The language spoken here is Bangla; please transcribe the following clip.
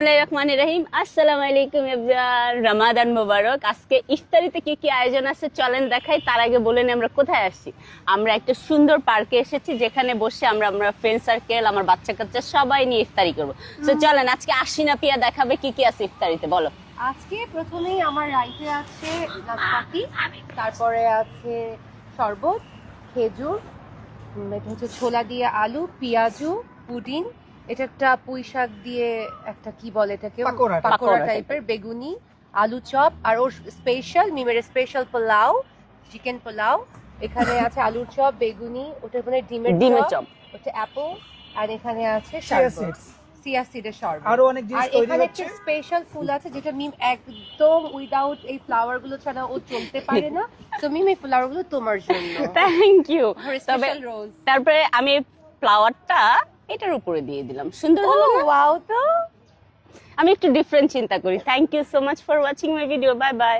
রহিম আসসালামু আলাইকুম এভরিওয়ান, রমাদান মোবারক। আজকে ইফতারিতে কি কি আয়োজন আছে চলেন দেখাই। তার আগে বলে নিই আমরা কোথায় আসছি। আমরা একটা সুন্দর পার্কে এসেছি, যেখানে বসে আমরা ফ্রেন্ড সার্কেল, আমার বাচ্চা কাচ্চা সবাই নিয়ে ইফতারি করবো। তো চলেন আজকে আশিনা পিয়া দেখাবে কি কি আছে ইফতারিতে, বলো। আজকে প্রথমেই আমার রাইতে আছে নাশপাতি, তারপরে আছে শরবত, খেজুর, এটা হচ্ছে ছোলা দিয়ে আলু, পেঁয়াজু, পুডিং, এটা একটা পুঁই শাক দিয়ে একটা কি বলে এটাকে, পাকোড়া পাকোড়া টাইপের, বেগুনি, আলু চপ, আর ওর স্পেশাল মিমের স্পেশাল পোলাও, চিকেন পোলাও। এখানে আছে আলুর চপ, বেগুনি, ওটার মানে ডিমের চপ, ওটা অ্যাপল, আর এখানে আছে শরবত, চিয়া সিডের শরবত। আরো অনেক জিনিস আর তৈরি এখানে হচ্ছে। একটা স্পেশাল ফুল আছে যেটা মিম একদম উইদাউট এই ফ্লাওয়ার গুলো ছাড়া ও চলতে পারে না। তো মিম এই ফ্লাওয়ার গুলো তোমার জন্য। Thank you. তবে স্পেশাল রোজ। তারপরে আমি ফ্লাওয়ারটা এটার উপরে দিয়ে দিলাম, সুন্দর হলো না? ওয়াও, তো আমি একটু ডিফারেন্ট চিন্তা করি। Thank you so much for watching my video. Bye by.